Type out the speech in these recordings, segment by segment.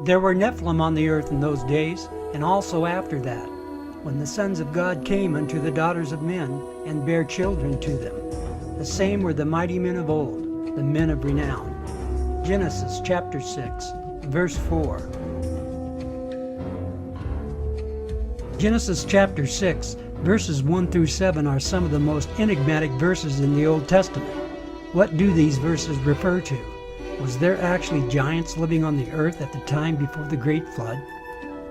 There were Nephilim on the earth in those days, and also after that, when the sons of God came unto the daughters of men, and bare children to them. The same were the mighty men of old, the men of renown. Genesis chapter 6, verse 4. Genesis chapter 6, verses 1 through 7 are some of the most enigmatic verses in the Old Testament. What do these verses refer to? Was there actually giants living on the earth at the time before the Great Flood?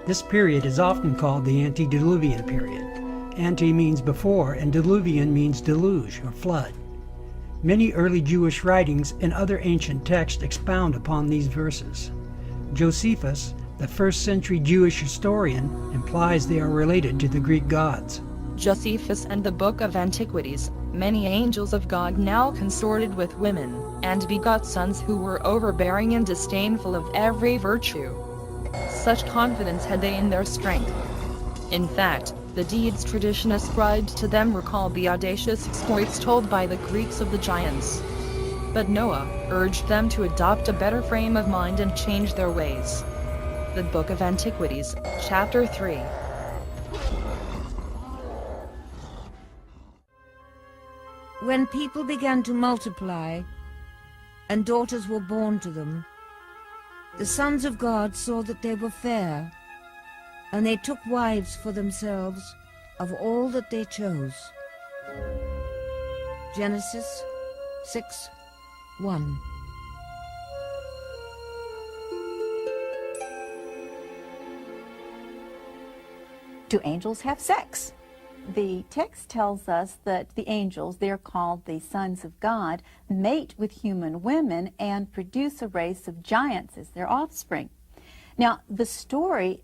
This period is often called the antediluvian period. Ante means before, and diluvian means deluge or flood. Many early Jewish writings and other ancient texts expound upon these verses. Josephus, the first-century Jewish historian, implies they are related to the Greek gods. Josephus and the Book of Antiquities, many angels of God now consorted with women, and begot sons who were overbearing and disdainful of every virtue. Such confidence had they in their strength. In fact, the deeds tradition ascribed to them recalled the audacious exploits told by the Greeks of the giants. But Noah urged them to adopt a better frame of mind and change their ways. The Book of Antiquities, Chapter 3. When people began to multiply, and daughters were born to them, the sons of God saw that they were fair, and they took wives for themselves of all that they chose. Genesis 6:1. Do angels have sex? The text tells us that the angels, they're called the sons of God, mate with human women and produce a race of giants as their offspring. Now, the story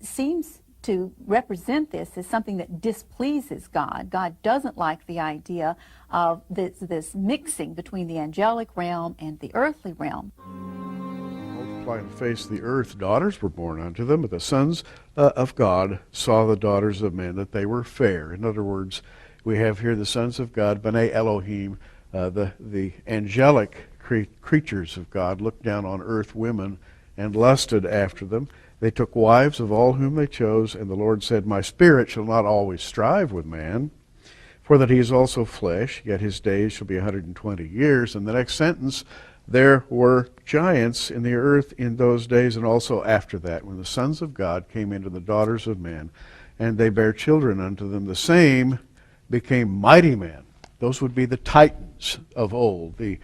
seems to represent this as something that displeases God. God doesn't like the idea of this mixing between the angelic realm and the earthly realm. Multiplying the face of the earth, daughters were born unto them, but the sons of God saw the daughters of men, that they were fair. In other words, we have here the sons of God, B'nai Elohim, the angelic creatures of God, looked down on earth women and lusted after them. They took wives of all whom they chose, and the Lord said, My spirit shall not always strive with man, for that he is also flesh, yet his days shall be 120 years. And the next sentence, there were giants in the earth in those days and also after that, when the sons of God came into the daughters of men, and they bare children unto them. The same became mighty men. Those would be the Titans of old, the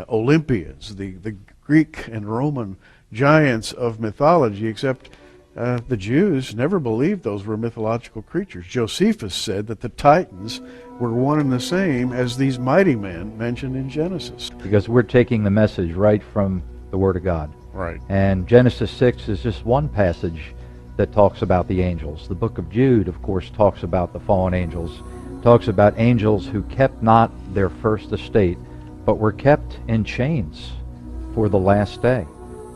Olympians, the Greek and Roman giants of mythology, except the Jews never believed those were mythological creatures. Josephus said that the Titans were one and the same as these mighty men mentioned in Genesis. Because we're taking the message right from the Word of God. Right. And Genesis 6 is just one passage that talks about the angels. The book of Jude, of course, talks about the fallen angels, talks about angels who kept not their first estate, but were kept in chains for the last day.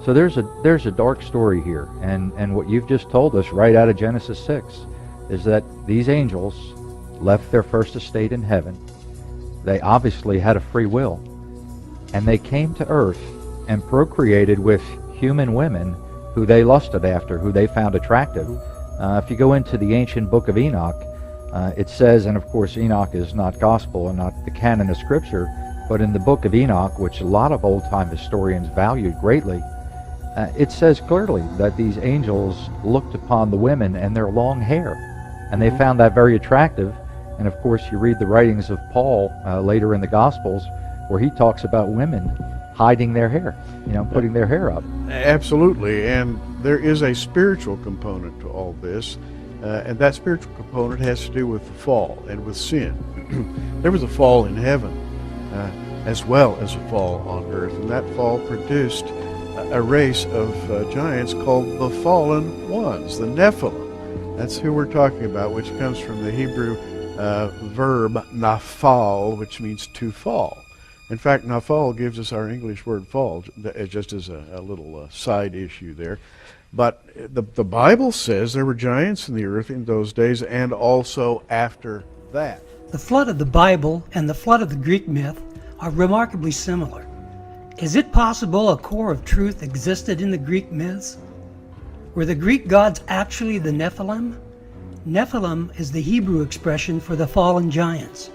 So there's a dark story here, and what you've just told us right out of Genesis 6 is that these angels left their first estate in heaven. They obviously had a free will, and they came to earth and procreated with human women who they lusted after, who they found attractive. If you go into the ancient Book of Enoch, it says, and of course Enoch is not gospel and not the canon of Scripture, but in the Book of Enoch, which a lot of old-time historians valued greatly, it says clearly that these angels looked upon the women and their long hair, and they found that very attractive. And of course, you read the writings of Paul later in the Gospels, where he talks about women hiding their hair, putting their hair up. Absolutely, and there is a spiritual component to all this, and that spiritual component has to do with the fall and with sin. There was a fall in heaven as well as a fall on earth, and that fall produced a race of giants called the fallen ones, the Nephilim. That's who we're talking about, which comes from the Hebrew verb nafal, which means to fall. In fact, nafal gives us our English word fall, just as a little side issue there. But the Bible says there were giants in the earth in those days and also after that. The flood of the Bible and the flood of the Greek myth are remarkably similar. Is it possible a core of truth existed in the Greek myths? Were the Greek gods actually the Nephilim? Nephilim is the Hebrew expression for the fallen giants.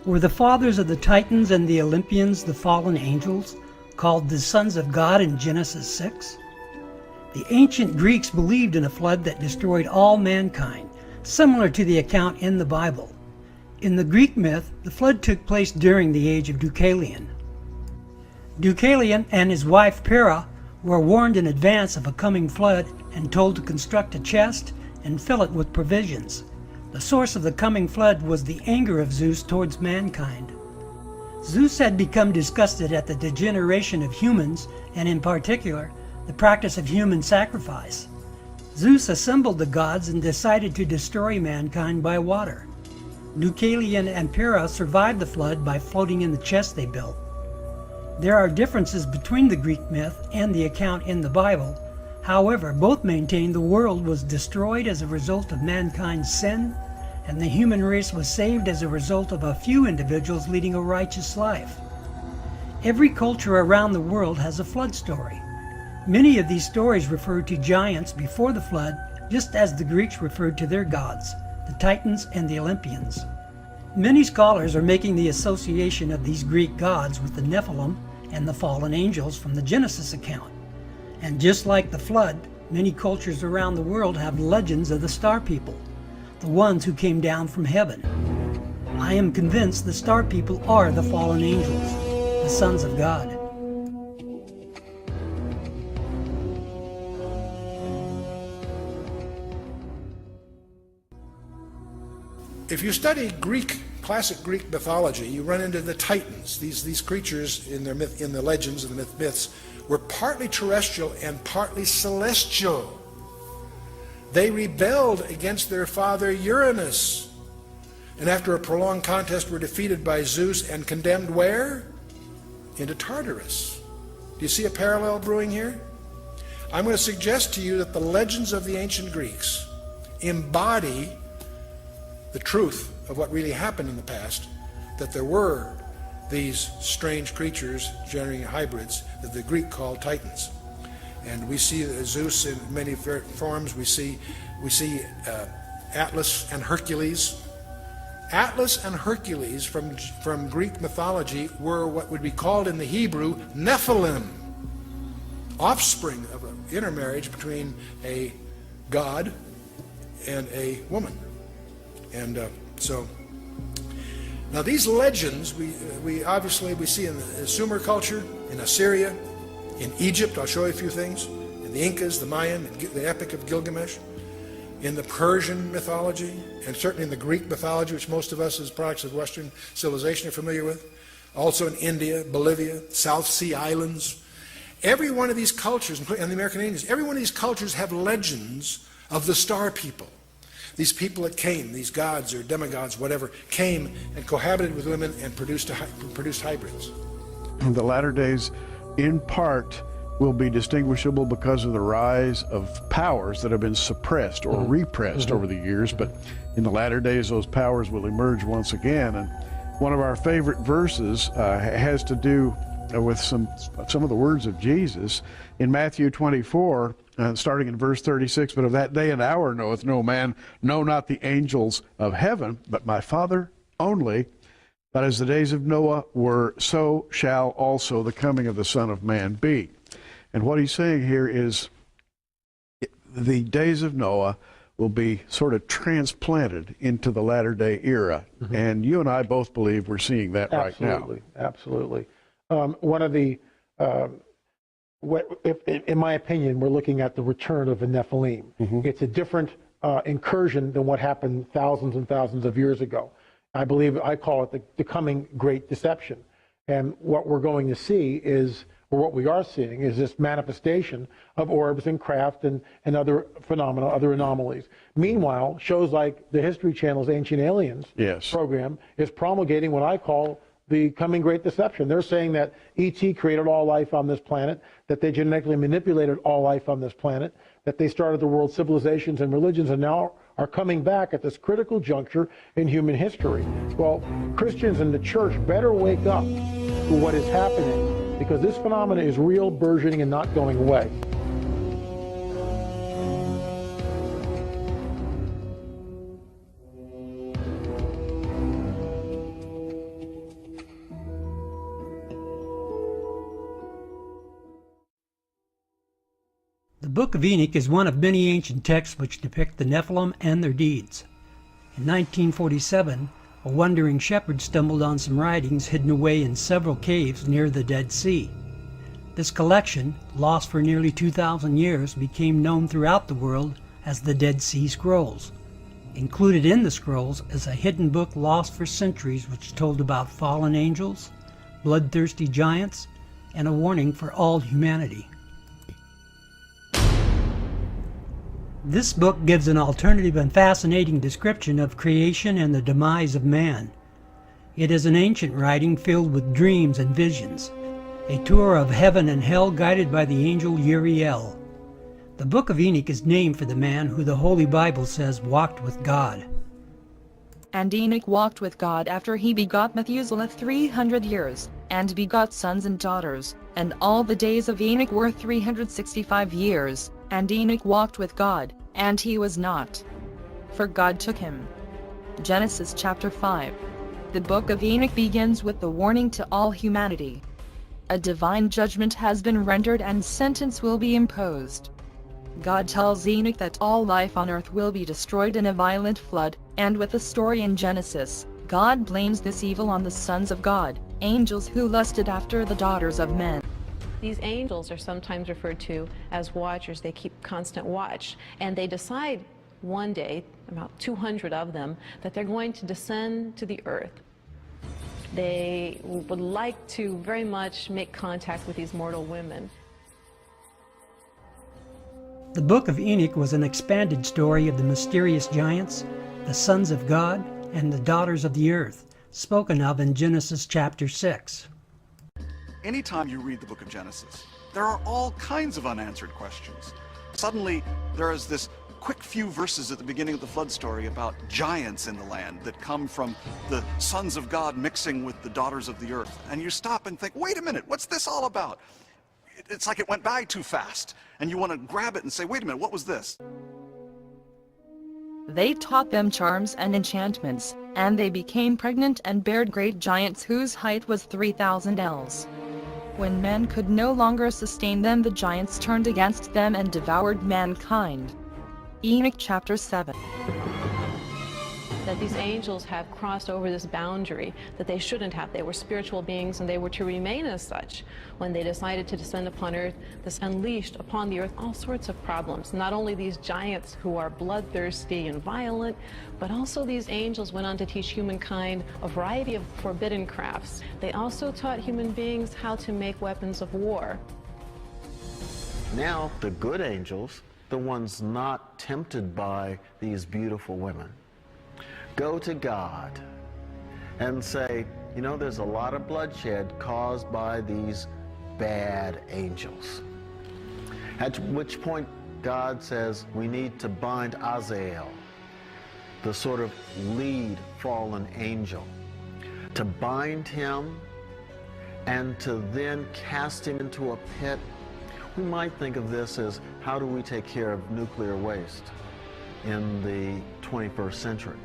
Were the fathers of the Titans and the Olympians the fallen angels, called the sons of God in Genesis 6? The ancient Greeks believed in a flood that destroyed all mankind, similar to the account in the Bible. In the Greek myth, the flood took place during the age of Deucalion. Deucalion and his wife Pyrrha were warned in advance of a coming flood and told to construct a chest and fill it with provisions. The source of the coming flood was the anger of Zeus towards mankind. Zeus had become disgusted at the degeneration of humans, and in particular, the practice of human sacrifice. Zeus assembled the gods and decided to destroy mankind by water. Deucalion and Pyrrha survived the flood by floating in the chest they built. There are differences between the Greek myth and the account in the Bible. However, both maintain the world was destroyed as a result of mankind's sin, and the human race was saved as a result of a few individuals leading a righteous life. Every culture around the world has a flood story. Many of these stories refer to giants before the flood, just as the Greeks referred to their gods, the Titans and the Olympians. Many scholars are making the association of these Greek gods with the Nephilim and the fallen angels from the Genesis account. And just like the flood, many cultures around the world have legends of the star people, the ones who came down from heaven. I am convinced the star people are the fallen angels, the sons of God. If you study classic Greek mythology, you run into the Titans. These creatures in the legends and the myths were partly terrestrial and partly celestial. They rebelled against their father Uranus, and after a prolonged contest were defeated by Zeus and condemned where? Into Tartarus. Do you see a parallel brewing here? I'm going to suggest to you that the legends of the ancient Greeks embody the truth of what really happened in the past, that there were these strange creatures generating hybrids that the Greek called Titans. And we see Zeus in many forms. We see Atlas and Hercules. Atlas and Hercules from Greek mythology were what would be called in the Hebrew Nephilim, offspring of an intermarriage between a god and a woman. And so now these legends we obviously see in the Sumer culture, in Assyria, in Egypt. I'll show you a few things. In the Incas, the Mayan, the Epic of Gilgamesh, in the Persian mythology, and certainly in the Greek mythology, which most of us as products of Western civilization are familiar with. Also in India, Bolivia, South Sea Islands. Every one of these cultures, and the American Indians, every one of these cultures have legends of the star people. These people that came, these gods or demigods, whatever, came and cohabited with women and produced hybrids. The latter days, in part, will be distinguishable because of the rise of powers that have been suppressed or repressed over the years, but in the latter days those powers will emerge once again. And one of our favorite verses has to do with some of the words of Jesus in Matthew 24, starting in verse 36, "But of that day and hour knoweth no man, no, not the angels of heaven, but my Father only. But as the days of Noah were, so shall also the coming of the Son of Man be." And what he's saying here is the days of Noah will be sort of transplanted into the latter day era. And you and I both believe we're seeing that right now. Absolutely. One of the, in my opinion, we're looking at the return of the Nephilim. It's a different incursion than what happened thousands and thousands of years ago. I call it the coming great deception. And what we're going to see is, or what we are seeing, is this manifestation of orbs and craft and other phenomena, other anomalies. Meanwhile, shows like the History Channel's Ancient Aliens program is promulgating what I call the coming great deception. They're saying that ET created all life on this planet, that they genetically manipulated all life on this planet, that they started the world's civilizations and religions, and now are coming back at this critical juncture in human history. Well, Christians in the church better wake up to what is happening, because this phenomena is real, burgeoning, and not going away. The Book of Enoch is one of many ancient texts which depict the Nephilim and their deeds. In 1947, a wandering shepherd stumbled on some writings hidden away in several caves near the Dead Sea. This collection, lost for nearly 2,000 years, became known throughout the world as the Dead Sea Scrolls. Included in the scrolls is a hidden book lost for centuries which told about fallen angels, bloodthirsty giants, and a warning for all humanity. This book gives an alternative and fascinating description of creation and the demise of man. It is an ancient writing filled with dreams and visions, a tour of heaven and hell guided by the angel Uriel. The Book of Enoch is named for the man who the Holy Bible says walked with God. And Enoch walked with God after he begot Methuselah 300 years, and begot sons and daughters, and all the days of Enoch were 365 years, and Enoch walked with God, and he was not, for God took him. Genesis chapter 5. The Book of Enoch begins with the warning to all humanity. A divine judgment has been rendered and sentence will be imposed. God tells Enoch that all life on earth will be destroyed in a violent flood, and with the story in Genesis, God blames this evil on the sons of God, angels who lusted after the daughters of men. These angels are sometimes referred to as watchers. They keep constant watch, and they decide one day, about 200 of them, that they're going to descend to the earth. They would like to very much make contact with these mortal women. The Book of Enoch was an expanded story of the mysterious giants, the sons of God, and the daughters of the earth, spoken of in Genesis chapter 6. Anytime you read the book of Genesis, there are all kinds of unanswered questions. Suddenly, there is this quick few verses at the beginning of the flood story about giants in the land that come from the sons of God mixing with the daughters of the earth. And you stop and think, wait a minute, what's this all about? It's like it went by too fast. And you want to grab it and say, wait a minute, what was this? They taught them charms and enchantments, and they became pregnant and bare great giants whose height was 3,000 ells. When men could no longer sustain them, the giants turned against them and devoured mankind. Enoch chapter 7. That these angels have crossed over this boundary that they shouldn't have. They were spiritual beings and they were to remain as such. When they decided to descend upon earth, this unleashed upon the earth all sorts of problems. Not only these giants who are bloodthirsty and violent, but also these angels went on to teach humankind a variety of forbidden crafts. They also taught human beings how to make weapons of war. Now the good angels, the ones not tempted by these beautiful women, go to God and say, you know, there's a lot of bloodshed caused by these bad angels. At which point God says we need to bind Azazel, the sort of lead fallen angel, to bind him and to then cast him into a pit. We might think of this as, how do we take care of nuclear waste in the 21st century?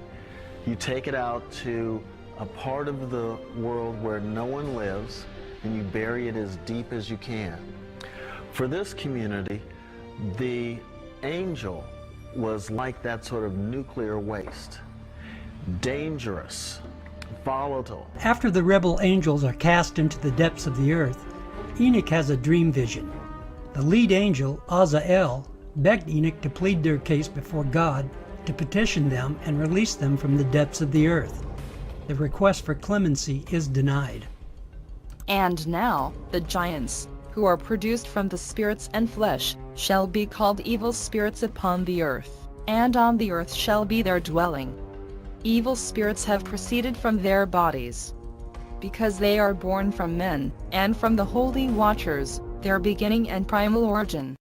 You take it out to a part of the world where no one lives, and you bury it as deep as you can. For this community, the angel was like that sort of nuclear waste. Dangerous, volatile. After the rebel angels are cast into the depths of the earth, Enoch has a dream vision. The lead angel, Azazel, begged Enoch to plead their case before God, to petition them and release them from the depths of the earth. The request for clemency is denied. And now, the giants, who are produced from the spirits and flesh, shall be called evil spirits upon the earth, and on the earth shall be their dwelling. Evil spirits have proceeded from their bodies, because they are born from men, and from the holy watchers, their beginning and primal origin.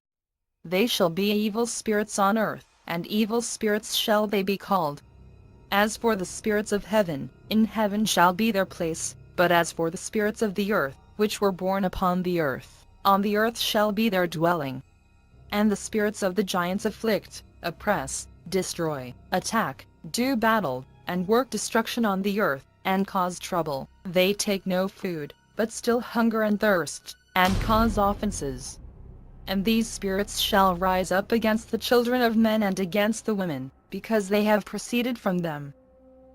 They shall be evil spirits on earth, and evil spirits shall they be called. As for the spirits of heaven, in heaven shall be their place, but as for the spirits of the earth, which were born upon the earth. On the earth shall be their dwelling. And the spirits of the giants afflict, oppress, destroy, attack, do battle, and work destruction on the earth, and cause trouble. They take no food, but still hunger and thirst, and cause offenses. And these spirits shall rise up against the children of men and against the women, because they have proceeded from them.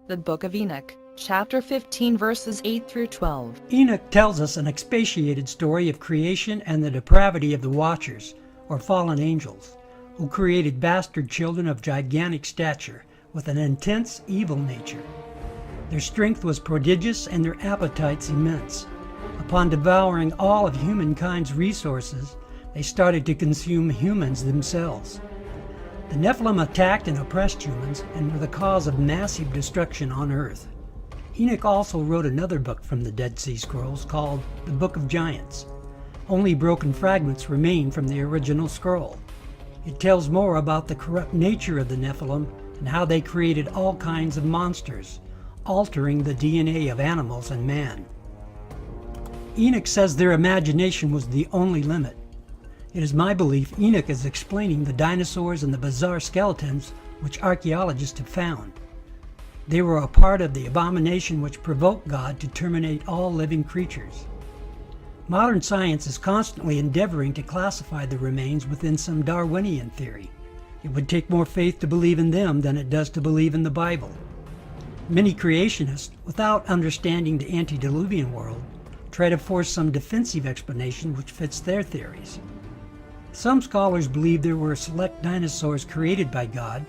The Book of Enoch, chapter 15, verses 8 through 12. Enoch tells us an expatiated story of creation and the depravity of the Watchers, or fallen angels, who created bastard children of gigantic stature with an intense evil nature. Their strength was prodigious and their appetites immense. Upon devouring all of humankind's resources, they started to consume humans themselves. The Nephilim attacked and oppressed humans and were the cause of massive destruction on earth. Enoch also wrote another book from the Dead Sea Scrolls called the Book of Giants. Only broken fragments remain from the original scroll. It tells more about the corrupt nature of the Nephilim and how they created all kinds of monsters, altering the DNA of animals and man. Enoch says their imagination was the only limit. It is my belief Enoch is explaining the dinosaurs and the bizarre skeletons which archaeologists have found. They were a part of the abomination which provoked God to terminate all living creatures. Modern science is constantly endeavoring to classify the remains within some Darwinian theory. It would take more faith to believe in them than it does to believe in the Bible. Many creationists, without understanding the antediluvian world, try to force some defensive explanation which fits their theories. Some scholars believe there were select dinosaurs created by God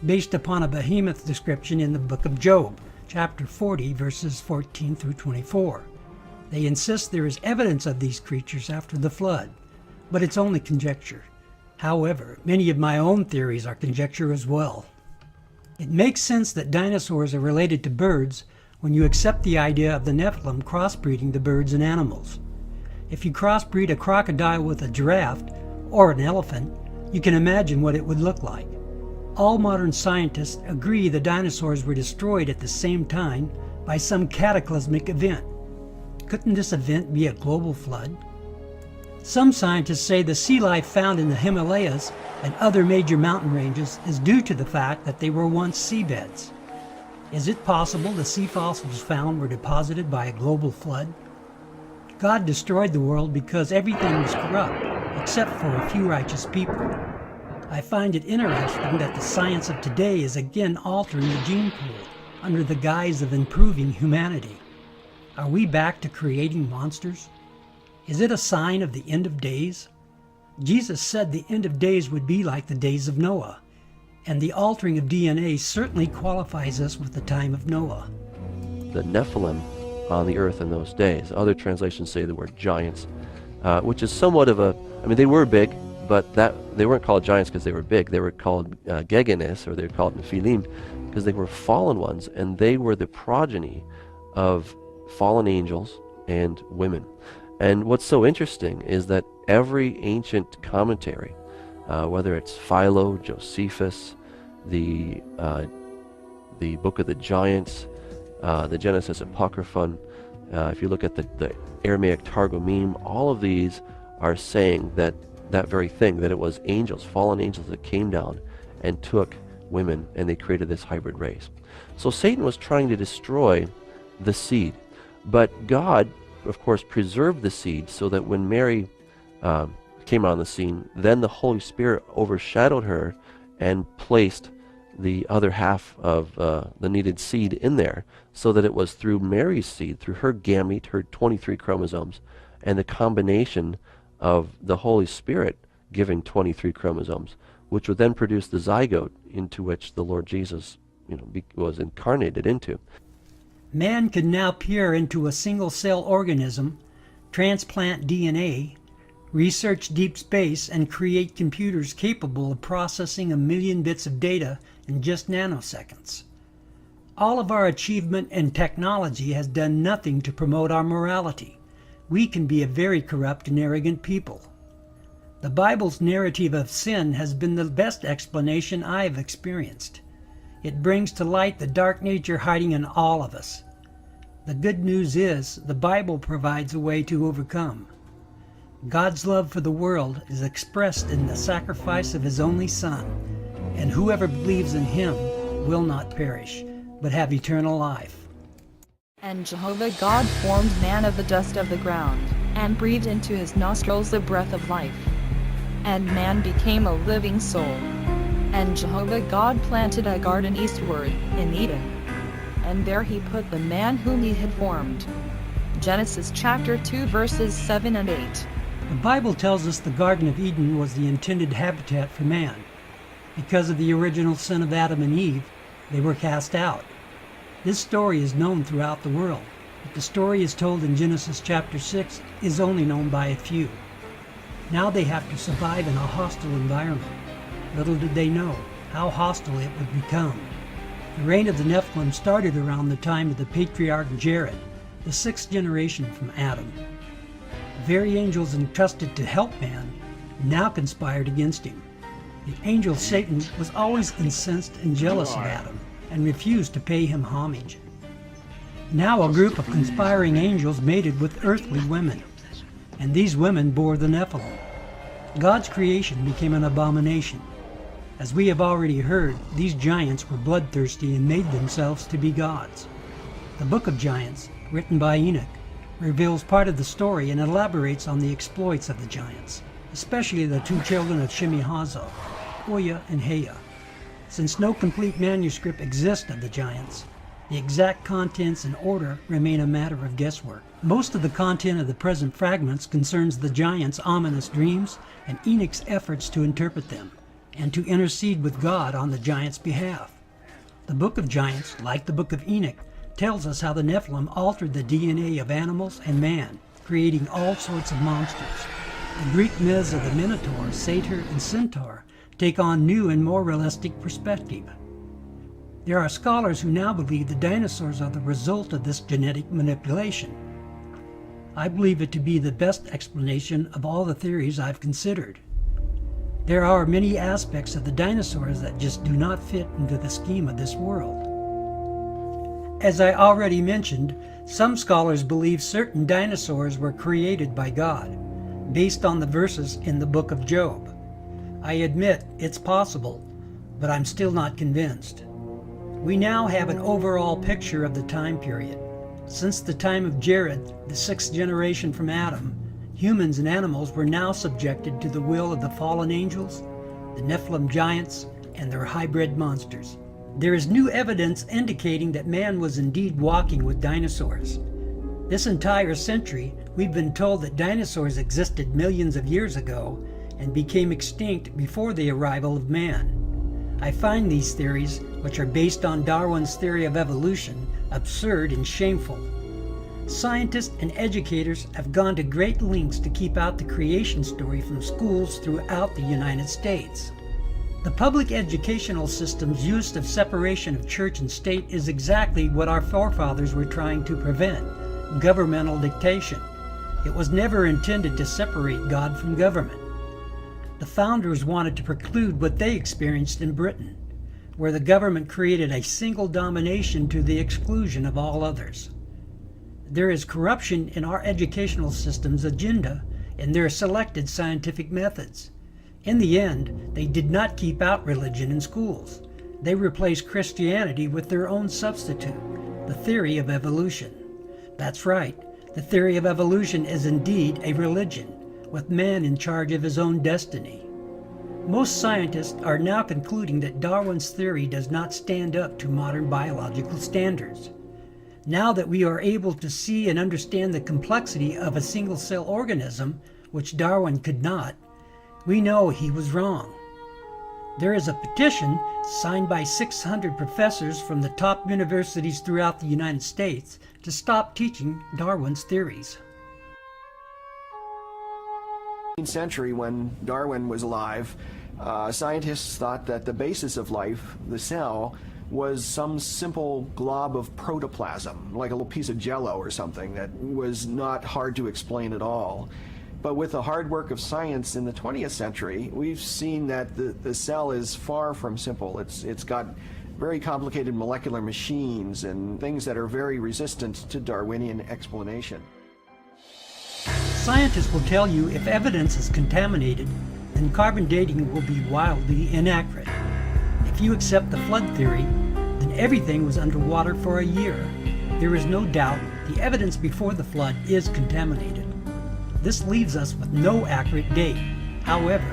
based upon a behemoth description in the book of Job, chapter 40, verses 14 through 24. They insist there is evidence of these creatures after the flood, but it's only conjecture. However, many of my own theories are conjecture as well. It makes sense that dinosaurs are related to birds when you accept the idea of the Nephilim crossbreeding the birds and animals. If you crossbreed a crocodile with a giraffe, or an elephant, you can imagine what it would look like. All modern scientists agree the dinosaurs were destroyed at the same time by some cataclysmic event. Couldn't this event be a global flood? Some scientists say the sea life found in the Himalayas and other major mountain ranges is due to the fact that they were once seabeds. Is it possible the sea fossils found were deposited by a global flood? God destroyed the world because everything was corrupt, except for a few righteous people. I find it interesting that the science of today is again altering the gene pool under the guise of improving humanity. Are we back to creating monsters? Is it a sign of the end of days? Jesus said the end of days would be like the days of Noah, and the altering of DNA certainly qualifies us with the time of Noah. The Nephilim on the earth in those days. Other translations say the word giants, which is somewhat of a, I mean, they were big, but they weren't called giants because they were big. They were called Gegenes, or they were called Nephilim, because they were fallen ones, and they were the progeny of fallen angels and women. And what's so interesting is that every ancient commentary, whether it's Philo, Josephus, the Book of the Giants, the Genesis Apocryphon, if you look at the Aramaic Targumim, all of these are saying that very thing, that it was angels, fallen angels, that came down and took women, and they created this hybrid race. So Satan was trying to destroy the seed, but God, of course, preserved the seed so that when Mary came on the scene, then the Holy Spirit overshadowed her and placed the other half of the needed seed in there, so that it was through Mary's seed, through her gamete, her 23 chromosomes, and the combination of the Holy Spirit giving 23 chromosomes, which would then produce the zygote into which the Lord Jesus, was incarnated into. Man can now peer into a single-cell organism, transplant DNA, research deep space, and create computers capable of processing 1 million bits of data in just nanoseconds. All of our achievement and technology has done nothing to promote our morality. We can be a very corrupt and arrogant people. The Bible's narrative of sin has been the best explanation I have experienced. It brings to light the dark nature hiding in all of us. The good news is the Bible provides a way to overcome. God's love for the world is expressed in the sacrifice of his only Son, and whoever believes in him will not perish, but have eternal life. And Jehovah God formed man of the dust of the ground, and breathed into his nostrils the breath of life. And man became a living soul. And Jehovah God planted a garden eastward, in Eden. And there he put the man whom he had formed. Genesis chapter 2 verses 7 and 8. The Bible tells us the Garden of Eden was the intended habitat for man. Because of the original sin of Adam and Eve, they were cast out. This story is known throughout the world, but the story is told in Genesis chapter 6 is only known by a few. Now they have to survive in a hostile environment. Little did they know how hostile it would become. The reign of the Nephilim started around the time of the patriarch Jared, the sixth generation from Adam. The very angels entrusted to help man now conspired against him. The angel Satan was always incensed and jealous of Adam and refused to pay him homage. Now a group of conspiring angels mated with earthly women, and these women bore the Nephilim. God's creation became an abomination. As we have already heard, these giants were bloodthirsty and made themselves to be gods. The Book of Giants, written by Enoch, reveals part of the story and elaborates on the exploits of the giants, especially the two children of Shemi-Hazo, Oya and Heya. Since no complete manuscript exists of the giants, the exact contents and order remain a matter of guesswork. Most of the content of the present fragments concerns the giants' ominous dreams and Enoch's efforts to interpret them, and to intercede with God on the giants' behalf. The Book of Giants, like the Book of Enoch, tells us how the Nephilim altered the DNA of animals and man, creating all sorts of monsters. The Greek myths of the Minotaur, Satyr, and Centaur take on new and more realistic perspective. There are scholars who now believe the dinosaurs are the result of this genetic manipulation. I believe it to be the best explanation of all the theories I've considered. There are many aspects of the dinosaurs that just do not fit into the scheme of this world. As I already mentioned, some scholars believe certain dinosaurs were created by God, based on the verses in the book of Job. I admit it's possible, but I'm still not convinced. We now have an overall picture of the time period. Since the time of Jared, the sixth generation from Adam, humans and animals were now subjected to the will of the fallen angels, the Nephilim giants, and their hybrid monsters. There is new evidence indicating that man was indeed walking with dinosaurs. This entire century, we've been told that dinosaurs existed millions of years ago and became extinct before the arrival of man. I find these theories, which are based on Darwin's theory of evolution, absurd and shameful. Scientists and educators have gone to great lengths to keep out the creation story from schools throughout the United States. The public educational system's use of separation of church and state is exactly what our forefathers were trying to prevent: governmental dictation. It was never intended to separate God from government. The founders wanted to preclude what they experienced in Britain, where the government created a single domination to the exclusion of all others. There is corruption in our educational system's agenda in their selected scientific methods. In the end, they did not keep out religion in schools. They replaced Christianity with their own substitute, the theory of evolution. That's right, the theory of evolution is indeed a religion, with man in charge of his own destiny. Most scientists are now concluding that Darwin's theory does not stand up to modern biological standards. Now that we are able to see and understand the complexity of a single-cell organism, which Darwin could not, we know he was wrong. There is a petition signed by 600 professors from the top universities throughout the United States to stop teaching Darwin's theories. Century, when Darwin was alive, scientists thought that the basis of life, the cell, was some simple glob of protoplasm, like a little piece of jello or something that was not hard to explain at all. But with the hard work of science in the 20th century, we've seen that the cell is far from simple. It's got very complicated molecular machines and things that are very resistant to Darwinian explanation. Scientists will tell you if evidence is contaminated, then carbon dating will be wildly inaccurate. If you accept the flood theory, then everything was underwater for a year. There is no doubt the evidence before the flood is contaminated. This leaves us with no accurate date. However,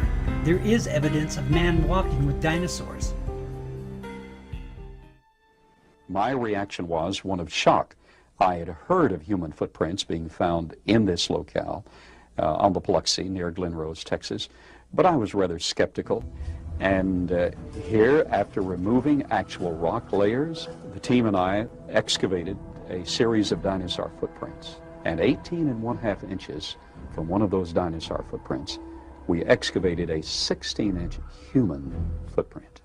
there is evidence of man walking with dinosaurs. My reaction was one of shock. I had heard of human footprints being found in this locale on the Biloxi near Glen Rose, Texas, but I was rather skeptical. And here, after removing actual rock layers, the team and I excavated a series of dinosaur footprints. And 18½ inches from one of those dinosaur footprints, we excavated a 16-inch human footprint.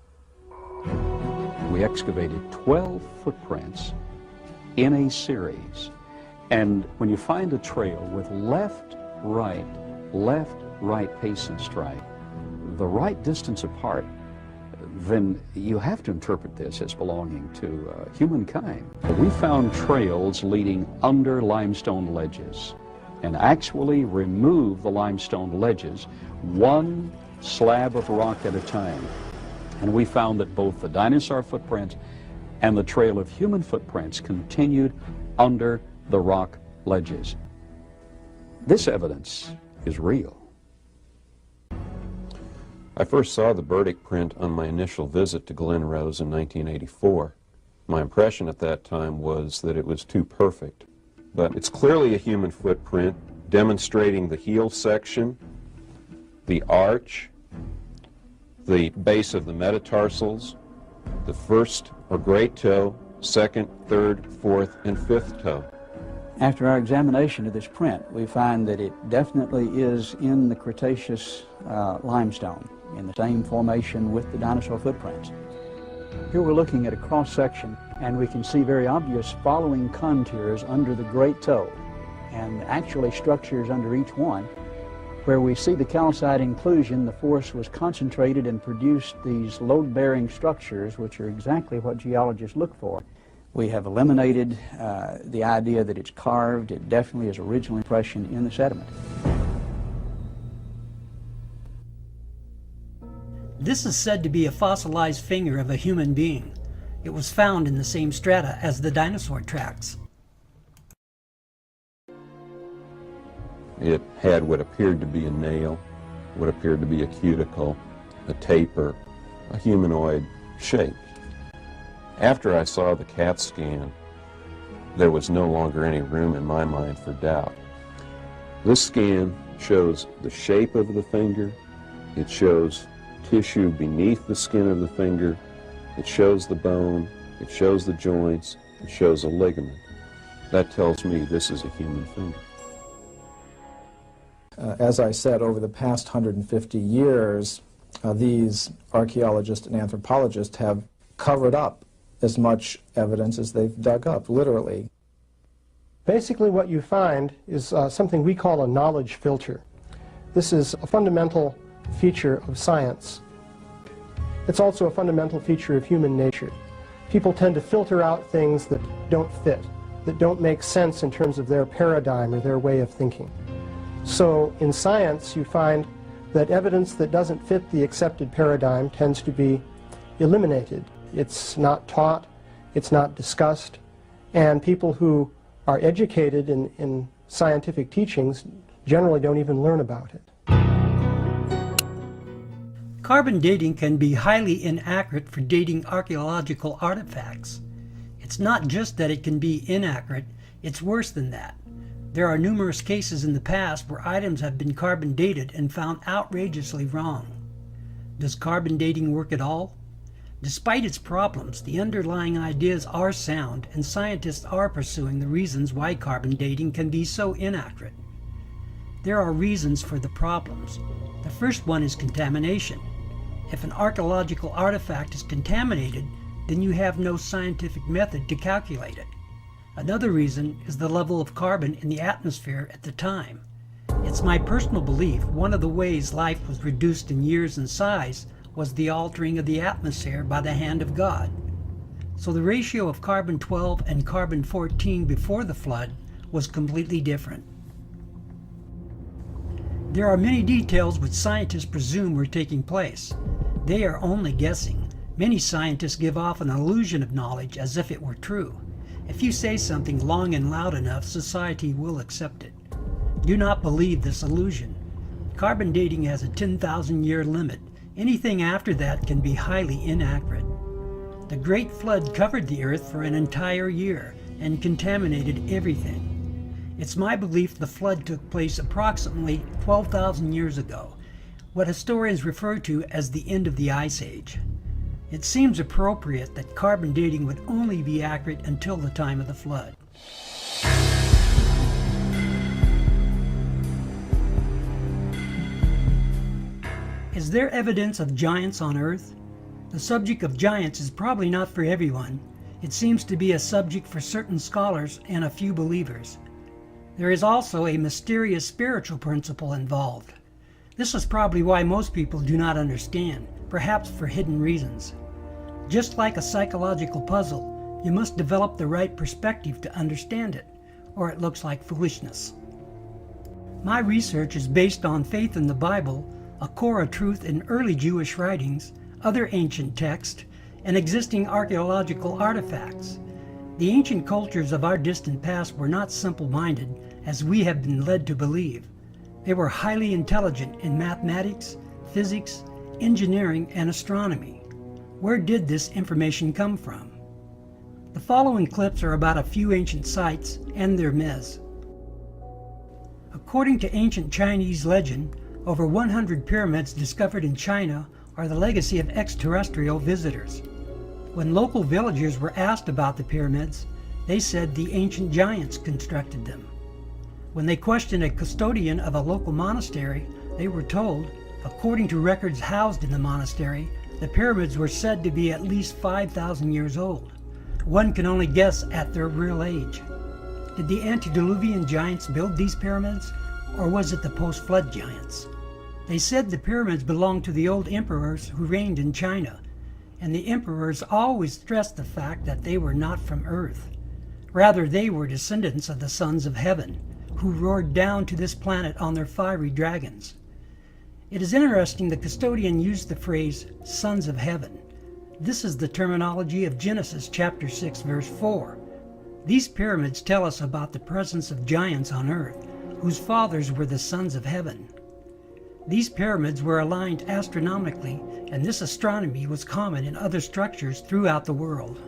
We excavated 12 footprints in a series. And when you find a trail with left, right pace and strike, the right distance apart, then you have to interpret this as belonging to humankind. We found trails leading under limestone ledges and actually removed the limestone ledges one slab of rock at a time. And we found that both the dinosaur footprint and the trail of human footprints continued under the rock ledges. This evidence is real. I first saw the Burdick print on my initial visit to Glen Rose in 1984. My impression at that time was that it was too perfect. But it's clearly a human footprint demonstrating the heel section, the arch, the base of the metatarsals, the first or great toe, second, third, fourth, and fifth toe. After our examination of this print, we find that it definitely is in the Cretaceous limestone, in the same formation with the dinosaur footprints. Here we're looking at a cross-section, and we can see very obvious following contours under the great toe, and actually structures under each one. Where we see the calcite inclusion, the force was concentrated and produced these load-bearing structures, which are exactly what geologists look for. We have eliminated the idea that it's carved. It definitely is original impression in the sediment. This is said to be a fossilized finger of a human being. It was found in the same strata as the dinosaur tracks. It had what appeared to be a nail, what appeared to be a cuticle, a taper, a humanoid shape. After I saw the CAT scan, there was no longer any room in my mind for doubt. This scan shows the shape of the finger, it shows tissue beneath the skin of the finger, it shows the bone, it shows the joints, it shows a ligament. That tells me this is a human finger. As I said, over the past 150 years, these archaeologists and anthropologists have covered up as much evidence as they've dug up, literally. Basically what you find is something we call a knowledge filter. This is a fundamental feature of science. It's also a fundamental feature of human nature. People tend to filter out things that don't fit, that don't make sense in terms of their paradigm or their way of thinking. So in science you find that evidence that doesn't fit the accepted paradigm tends to be eliminated. It's not taught, it's not discussed, and people who are educated in scientific teachings generally don't even learn about it. Carbon dating can be highly inaccurate for dating archaeological artifacts. It's not just that it can be inaccurate, it's worse than that. There are numerous cases in the past where items have been carbon dated and found outrageously wrong. Does carbon dating work at all? Despite its problems, the underlying ideas are sound, and scientists are pursuing the reasons why carbon dating can be so inaccurate. There are reasons for the problems. The first one is contamination. If an archaeological artifact is contaminated, then you have no scientific method to calculate it. Another reason is the level of carbon in the atmosphere at the time. It's my personal belief one of the ways life was reduced in years and size was the altering of the atmosphere by the hand of God. so the ratio of carbon-12 and carbon-14 before the flood was completely different. There are many details which scientists presume were taking place. They are only guessing. Many scientists give off an illusion of knowledge as if it were true. If you say something long and loud enough, society will accept it. Do not believe this illusion. Carbon dating has a 10,000-year limit. Anything after that can be highly inaccurate. The Great Flood covered the earth for an entire year and contaminated everything. It's my belief the flood took place approximately 12,000 years ago, what historians refer to as the end of the Ice Age. It seems appropriate that carbon dating would only be accurate until the time of the flood. Is there evidence of giants on Earth? The subject of giants is probably not for everyone. It seems to be a subject for certain scholars and a few believers. There is also a mysterious spiritual principle involved. This is probably why most people do not understand, perhaps for hidden reasons. Just like a psychological puzzle, you must develop the right perspective to understand it, or it looks like foolishness. My research is based on faith in the Bible, a core of truth in early Jewish writings, other ancient texts, and existing archaeological artifacts. The ancient cultures of our distant past were not simple-minded, as we have been led to believe. They were highly intelligent in mathematics, physics, engineering, and astronomy. Where did this information come from? The following clips are about a few ancient sites and their myths. According to ancient Chinese legend, over 100 pyramids discovered in China are the legacy of extraterrestrial visitors. When local villagers were asked about the pyramids, they said the ancient giants constructed them. When they questioned a custodian of a local monastery, they were told, according to records housed in the monastery, the pyramids were said to be at least 5,000 years old. One can only guess at their real age. Did the antediluvian giants build these pyramids, or was it the post-flood giants? They said the pyramids belonged to the old emperors who reigned in China, and the emperors always stressed the fact that they were not from Earth. Rather, they were descendants of the sons of heaven, who roared down to this planet on their fiery dragons. It is interesting the custodian used the phrase, sons of heaven. This is the terminology of Genesis chapter 6, verse 4. These pyramids tell us about the presence of giants on Earth, whose fathers were the sons of heaven. These pyramids were aligned astronomically, and this astronomy was common in other structures throughout the world.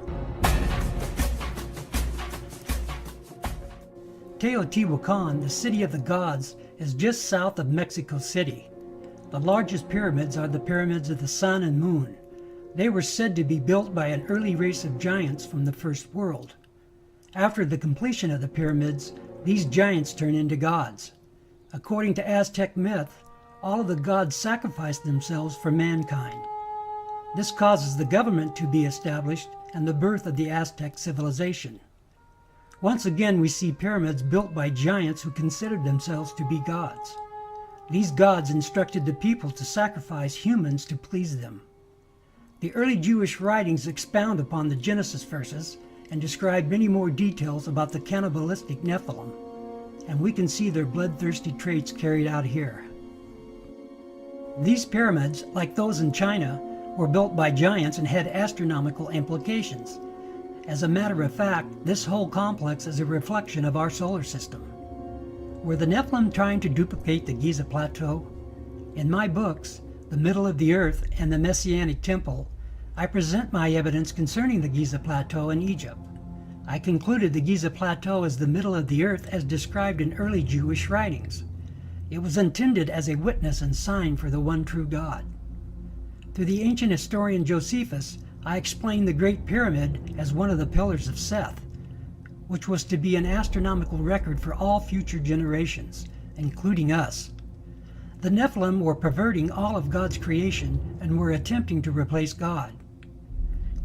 Teotihuacan, the city of the gods, is just south of Mexico City. The largest pyramids are the pyramids of the sun and moon. They were said to be built by an early race of giants from the first world. After the completion of the pyramids, these giants turn into gods. According to Aztec myth, all of the gods sacrificed themselves for mankind. This causes the government to be established and the birth of the Aztec civilization. Once again, we see pyramids built by giants who considered themselves to be gods. These gods instructed the people to sacrifice humans to please them. The early Jewish writings expound upon the Genesis verses and describe many more details about the cannibalistic Nephilim, and we can see their bloodthirsty traits carried out here. These pyramids, like those in China, were built by giants and had astronomical implications. As a matter of fact, this whole complex is a reflection of our solar system. Were the Nephilim trying to duplicate the Giza Plateau? In my books, The Middle of the Earth and the Messianic Temple, I present my evidence concerning the Giza Plateau in Egypt. I concluded the Giza Plateau is the middle of the earth as described in early Jewish writings. It was intended as a witness and sign for the one true God. Through the ancient historian Josephus, I explained the Great Pyramid as one of the pillars of Seth, which was to be an astronomical record for all future generations, including us. The Nephilim were perverting all of God's creation and were attempting to replace God.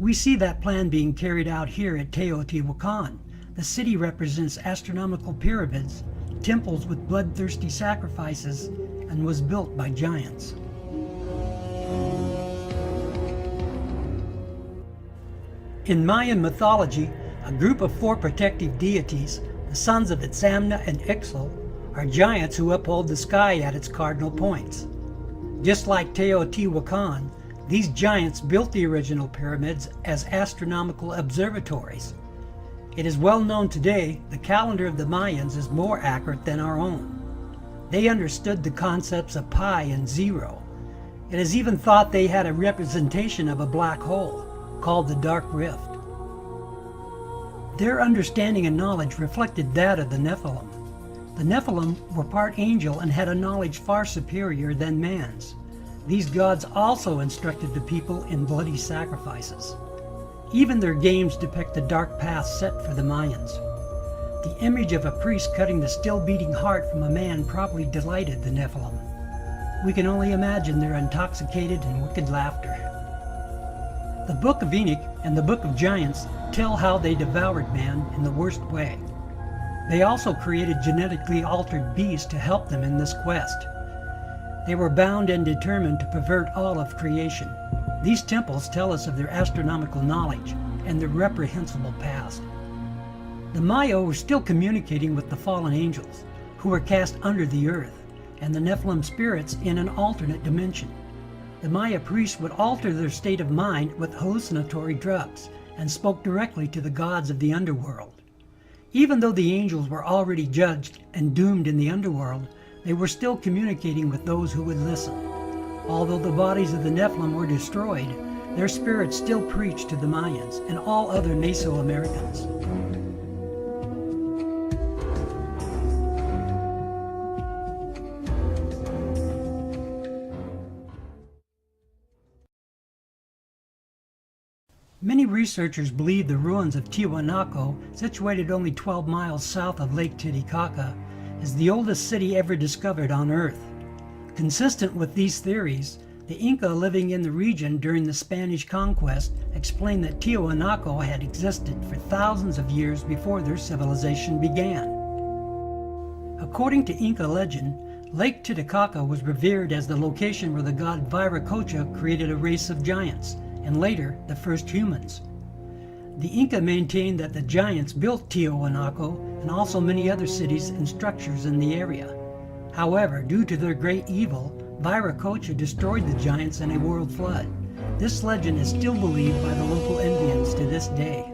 We see that plan being carried out here at Teotihuacan. The city represents astronomical pyramids, temples with bloodthirsty sacrifices, and was built by giants. In Mayan mythology, a group of 4 protective deities, the sons of Itzamna and Ixchel, are giants who uphold the sky at its cardinal points. Just like Teotihuacan, these giants built the original pyramids as astronomical observatories. It is well known today the calendar of the Mayans is more accurate than our own. They understood the concepts of pi and zero. It is even thought they had a representation of a black hole, called the Dark Rift. Their understanding and knowledge reflected that of the Nephilim. The Nephilim were part angel and had a knowledge far superior than man's. These gods also instructed the people in bloody sacrifices. Even their games depict the dark path set for the Mayans. The image of a priest cutting the still-beating heart from a man probably delighted the Nephilim. We can only imagine their intoxicated and wicked laughter. The Book of Enoch and the Book of Giants tell how they devoured man in the worst way. They also created genetically altered beasts to help them in this quest. They were bound and determined to pervert all of creation. These temples tell us of their astronomical knowledge and their reprehensible past. The Maya were still communicating with the fallen angels, who were cast under the earth, and the Nephilim spirits in an alternate dimension. The Maya priests would alter their state of mind with hallucinatory drugs and spoke directly to the gods of the underworld. Even though the angels were already judged and doomed in the underworld, they were still communicating with those who would listen. Although the bodies of the Nephilim were destroyed, their spirits still preached to the Mayans and all other Mesoamericans. Many researchers believe the ruins of Tiahuanaco, situated only 12 miles south of Lake Titicaca, is the oldest city ever discovered on Earth. Consistent with these theories, the Inca living in the region during the Spanish conquest explained that Tiahuanaco had existed for thousands of years before their civilization began. According to Inca legend, Lake Titicaca was revered as the location where the god Viracocha created a race of giants, and later the first humans. The Inca maintained that the giants built Tiahuanaco and also many other cities and structures in the area. However, due to their great evil, Viracocha destroyed the giants in a world flood. This legend is still believed by the local Indians to this day.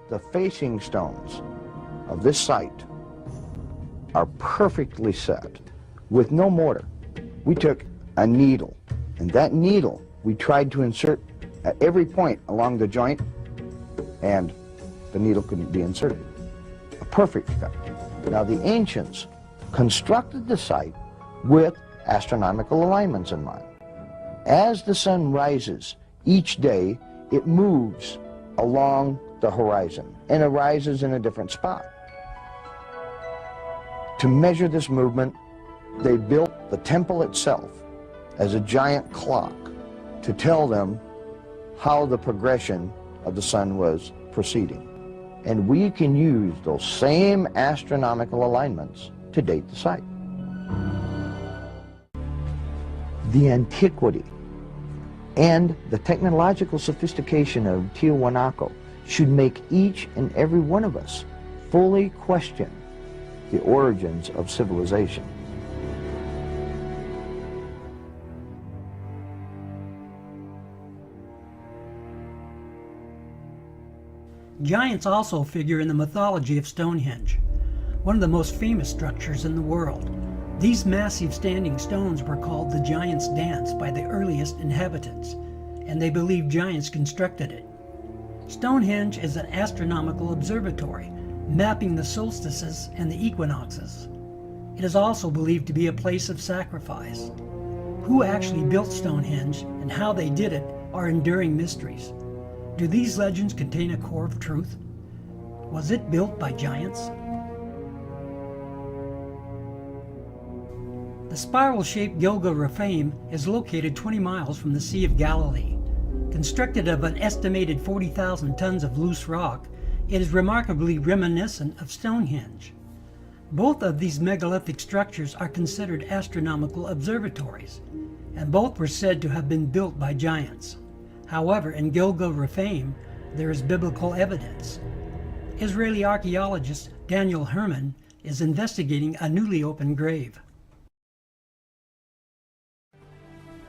The facing stones of this site are perfectly set with no mortar. We took a needle, and that needle we tried to insert at every point along the joint, and the needle couldn't be inserted. A perfect cut. Now the ancients constructed the site with astronomical alignments in mind. As the sun rises each day, it moves along the horizon and arises in a different spot. To measure this movement, they built the temple itself as a giant clock to tell them how the progression of the sun was proceeding. And we can use those same astronomical alignments to date the site. The antiquity and the technological sophistication of Tiahuanaco should make each and every one of us fully question the origins of civilization. Giants also figure in the mythology of Stonehenge, one of the most famous structures in the world. These massive standing stones were called the Giants' Dance by the earliest inhabitants, and they believe giants constructed it. Stonehenge is an astronomical observatory, mapping the solstices and the equinoxes. It is also believed to be a place of sacrifice. Who actually built Stonehenge and how they did it are enduring mysteries. Do these legends contain a core of truth? Was it built by giants? The spiral-shaped Gilgal Rephaim is located 20 miles from the Sea of Galilee. Constructed of an estimated 40,000 tons of loose rock, it is remarkably reminiscent of Stonehenge. Both of these megalithic structures are considered astronomical observatories, and both were said to have been built by giants. However, in Gilgal, Rephaim, there is biblical evidence. Israeli archaeologist Daniel Herman is investigating a newly opened grave.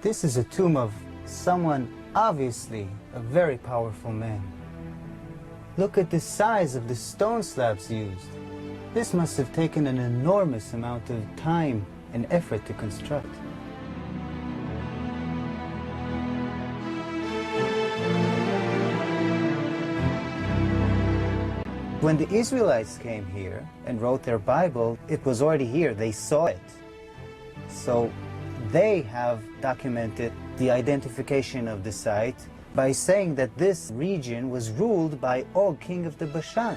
This is a tomb of someone obviously a very powerful man. Look at the size of the stone slabs used. This must have taken an enormous amount of time and effort to construct. When the Israelites came here and wrote their Bible, it was already here. They saw it. So they have documented the identification of the site by saying that this region was ruled by Og, king of the Bashan.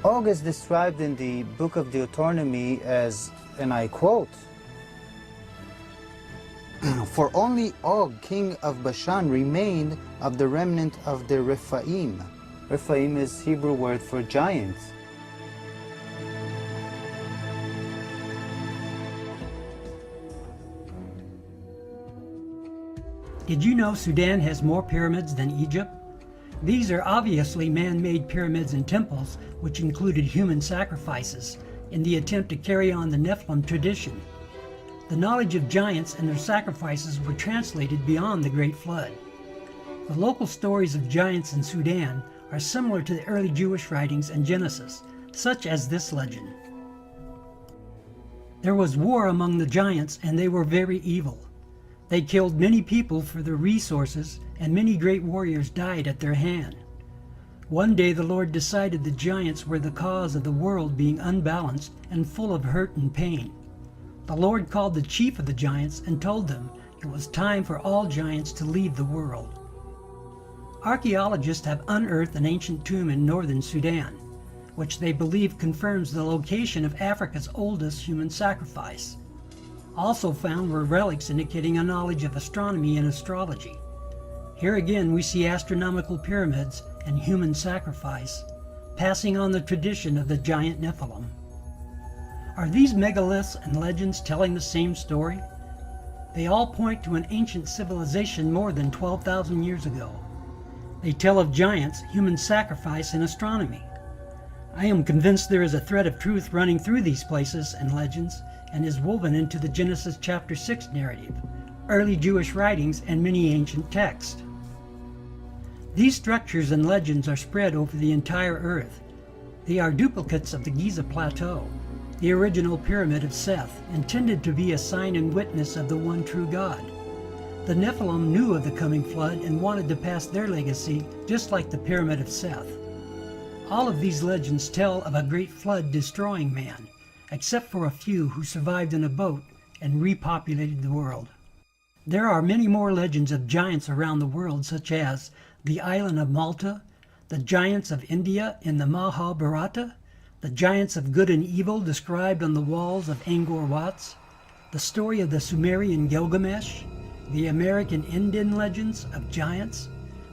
Og is described in the Book of Deuteronomy as, and I quote, "For only Og, king of Bashan, remained of the remnant of the Rephaim." Rephaim is Hebrew word for giants. Did you know Sudan has more pyramids than Egypt? These are obviously man-made pyramids and temples which included human sacrifices in the attempt to carry on the Nephilim tradition. The knowledge of giants and their sacrifices were translated beyond the Great Flood. The local stories of giants in Sudan are similar to the early Jewish writings in Genesis, such as this legend. There was war among the giants, and they were very evil. They killed many people for their resources, and many great warriors died at their hand. One day the Lord decided the giants were the cause of the world being unbalanced and full of hurt and pain. The Lord called the chief of the giants and told them it was time for all giants to leave the world. Archaeologists have unearthed an ancient tomb in northern Sudan, which they believe confirms the location of Africa's oldest human sacrifice. Also found were relics indicating a knowledge of astronomy and astrology. Here again we see astronomical pyramids and human sacrifice, passing on the tradition of the giant Nephilim. Are these megaliths and legends telling the same story? They all point to an ancient civilization more than 12,000 years ago. They tell of giants, human sacrifice, and astronomy. I am convinced there is a thread of truth running through these places and legends and is woven into the Genesis chapter 6 narrative, early Jewish writings, and many ancient texts. These structures and legends are spread over the entire earth. They are duplicates of the Giza Plateau, the original pyramid of Seth, intended to be a sign and witness of the one true God. The Nephilim knew of the coming flood and wanted to pass their legacy just like the pyramid of Seth. All of these legends tell of a great flood destroying man, except for a few who survived in a boat and repopulated the world. There are many more legends of giants around the world, such as the island of Malta, the giants of India in the Mahabharata, the giants of good and evil described on the walls of Angkor Wat, the story of the Sumerian Gilgamesh, the American Indian legends of giants,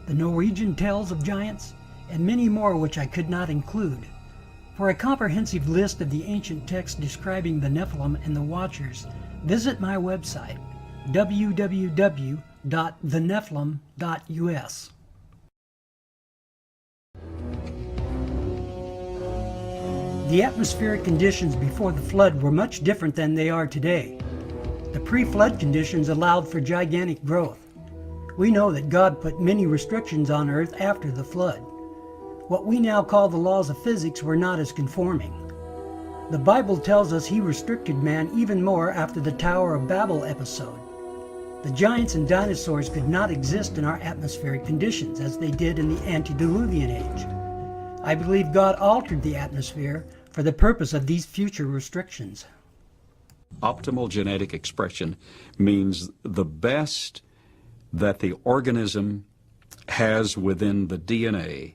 the Norwegian tales of giants, and many more which I could not include. For a comprehensive list of the ancient texts describing the Nephilim and the Watchers, visit my website, www.thenephilim.us. The atmospheric conditions before the flood were much different than they are today. The pre-flood conditions allowed for gigantic growth. We know that God put many restrictions on Earth after the flood. What we now call the laws of physics were not as conforming. The Bible tells us He restricted man even more after the Tower of Babel episode. The giants and dinosaurs could not exist in our atmospheric conditions as they did in the antediluvian age. I believe God altered the atmosphere for the purpose of these future restrictions. Optimal genetic expression means the best that the organism has within the DNA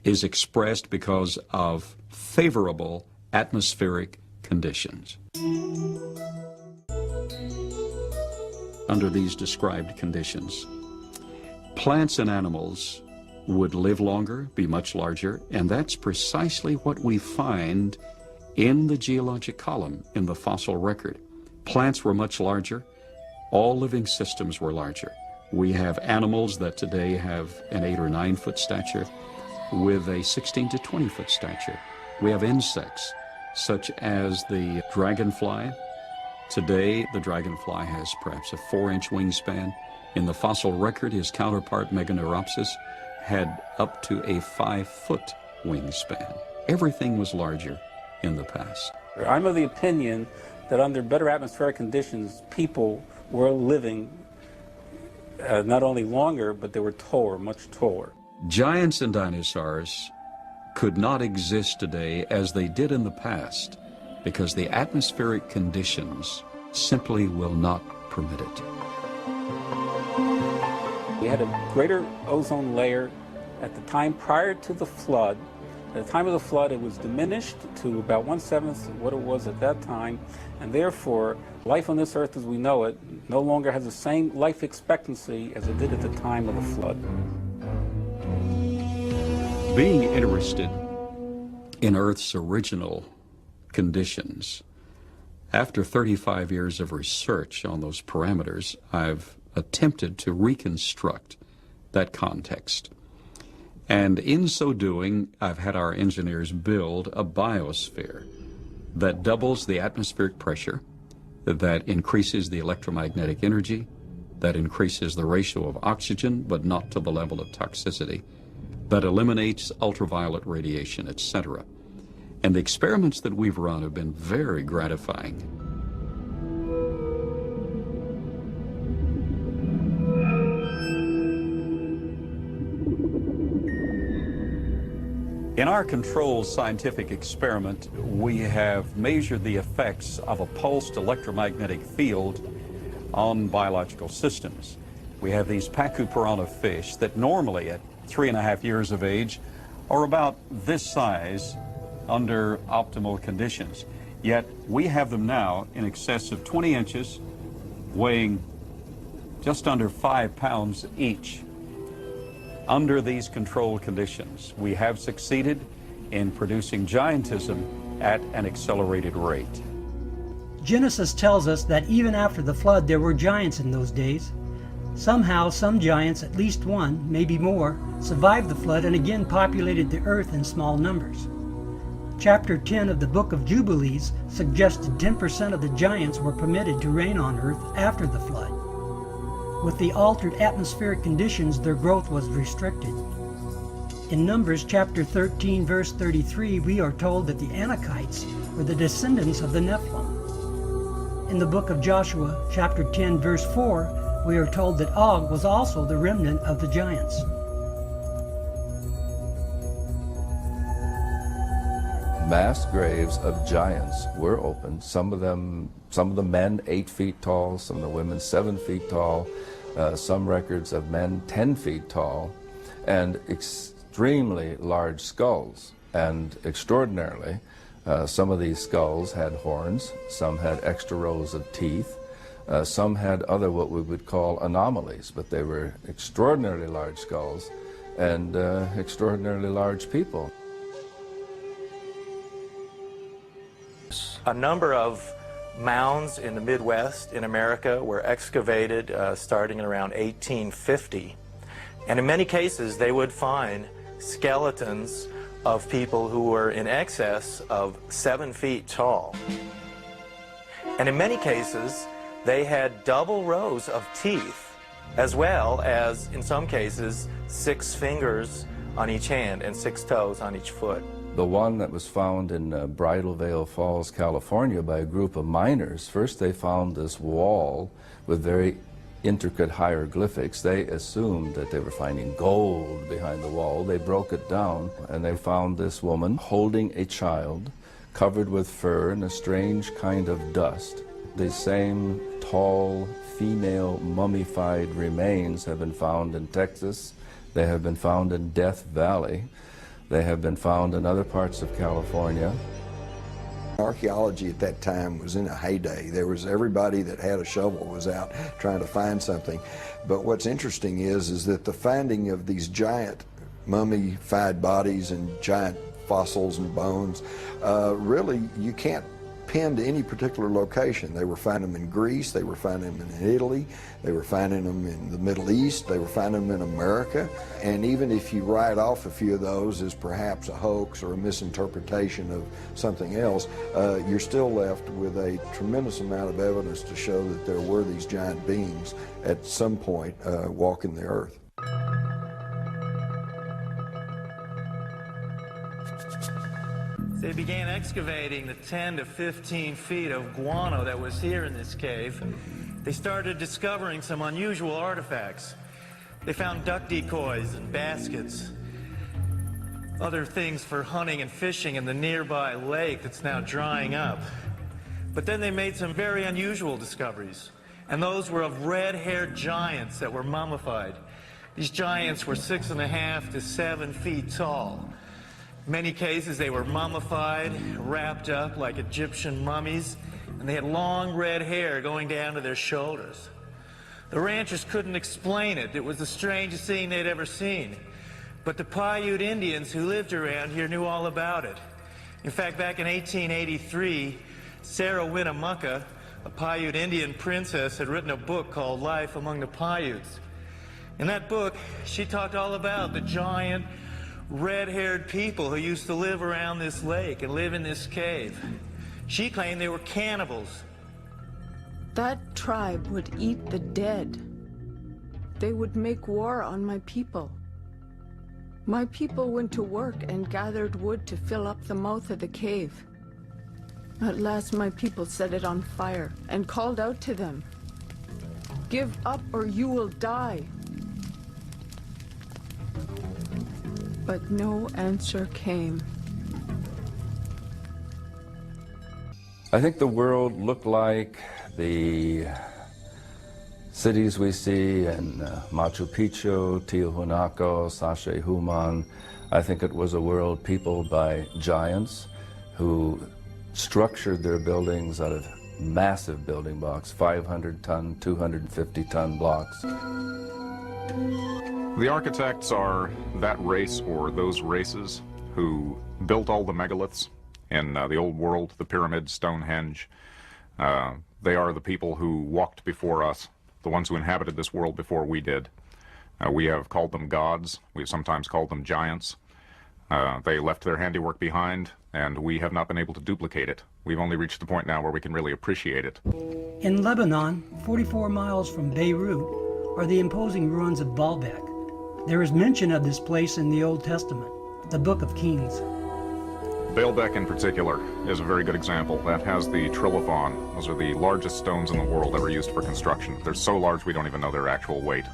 is expressed because of favorable atmospheric conditions. Under these described conditions, plants and animals would live longer, be much larger, and that's precisely what we find in the geologic column, in the fossil record. Plants were much larger. All living systems were larger. We have animals that today have an 8 or 9 foot stature with a 16 to 20 foot stature. We have insects such as the dragonfly. Today, the dragonfly has perhaps a 4-inch wingspan. In the fossil record, his counterpart, Meganeuropsis, had up to a 5-foot wingspan. Everything was larger in the past. I'm of the opinion that under better atmospheric conditions, people were living not only longer, but they were taller, much taller. Giants and dinosaurs could not exist today as they did in the past because the atmospheric conditions simply will not permit it. We had a greater ozone layer at the time prior to the flood. At the time of the flood, it was diminished to about 1/7 of what it was at that time, and therefore, life on this earth as we know it no longer has the same life expectancy as it did at the time of the flood. Being interested in Earth's original conditions, after 35 years of research on those parameters, I've attempted to reconstruct that context. And in so doing, I've had our engineers build a biosphere that doubles the atmospheric pressure, that increases the electromagnetic energy, that increases the ratio of oxygen, but not to the level of toxicity, that eliminates ultraviolet radiation, etc. And the experiments that we've run have been very gratifying. In our controlled scientific experiment, we have measured the effects of a pulsed electromagnetic field on biological systems. We have these pacu piranha fish that normally at 3.5 years of age are about this size under optimal conditions. Yet we have them now in excess of 20 inches, weighing just under 5 pounds each. Under these controlled conditions, we have succeeded in producing giantism at an accelerated rate. Genesis tells us that even after the flood there were giants in those days. Somehow some giants, at least one, maybe more, survived the flood and again populated the earth in small numbers. Chapter 10 of the Book of Jubilees suggested 10% of the giants were permitted to reign on earth after the flood. With the altered atmospheric conditions, their growth was restricted. In Numbers chapter 13, verse 33, we are told that the Anakites were the descendants of the Nephilim. In the book of Joshua chapter 10, verse 4, we are told that Og was also the remnant of the giants. Mass graves of giants were opened. Some of the men 8 feet tall, some of the women 7 feet tall, some records of men 10 feet tall, and extremely large skulls. And extraordinarily, some of these skulls had horns, some had extra rows of teeth, some had other what we would call anomalies, but they were extraordinarily large skulls and extraordinarily large people. A number of mounds in the Midwest in America were excavated starting in around 1850. And in many cases, they would find skeletons of people who were in excess of 7 feet tall. And in many cases, they had double rows of teeth, as well as, in some cases, 6 fingers on each hand and 6 toes on each foot. The one that was found in Bridal Veil Falls, California by a group of miners, first they found this wall with very intricate hieroglyphics. They assumed that they were finding gold behind the wall. They broke it down and they found this woman holding a child covered with fur and a strange kind of dust. The same tall female mummified remains have been found in Texas. They have been found in Death Valley. They have been found in other parts of California. Archaeology at that time was in a heyday. There was everybody that had a shovel was out trying to find something. But what's interesting is that the finding of these giant mummified bodies and giant fossils and bones. Really, you can't pin to any particular location. They were finding them in Greece, they were finding them in Italy, they were finding them in the Middle East, they were finding them in America. And even if you write off a few of those as perhaps a hoax or a misinterpretation of something else, you're still left with a tremendous amount of evidence to show that there were these giant beings at some point walking the earth. They began excavating the 10 to 15 feet of guano that was here in this cave. They started discovering some unusual artifacts. They found duck decoys and baskets, other things for hunting and fishing in the nearby lake that's now drying up. But then they made some very unusual discoveries, and those were of red-haired giants that were mummified. These giants were 6.5 to 7 feet tall. In many cases, they were mummified, wrapped up like Egyptian mummies, and they had long red hair going down to their shoulders. The ranchers couldn't explain it. It was the strangest thing they'd ever seen. But the Paiute Indians who lived around here knew all about it. In fact, back in 1883, Sarah Winnemucca, a Paiute Indian princess, had written a book called Life Among the Paiutes. In that book, she talked all about the giant, red-haired people who used to live around this lake and live in this cave. She claimed they were cannibals. That tribe would eat the dead. They would make war on my people. My people went to work and gathered wood to fill up the mouth of the cave. At last my people set it on fire and called out to them, "Give up or you will die." But no answer came. I think the world looked like the cities we see in Machu Picchu, Tiahuanaco, Sacsayhuaman. I think it was a world peopled by giants who structured their buildings out of massive building blocks, 500-ton, 250-ton blocks. The architects are that race or those races who built all the megaliths in the old world, the pyramids, Stonehenge. They are the people who walked before us, the ones who inhabited this world before we did. We have called them gods. We've sometimes called them giants. They left their handiwork behind, and we have not been able to duplicate it. We've only reached the point now where we can really appreciate it. In Lebanon, 44 miles from Beirut, are the imposing ruins of Baalbek. There is mention of this place in the Old Testament, the Book of Kings. Baalbek in particular is a very good example. That has the trilithon. Those are the largest stones in the world ever used for construction. They're so large we don't even know their actual weight.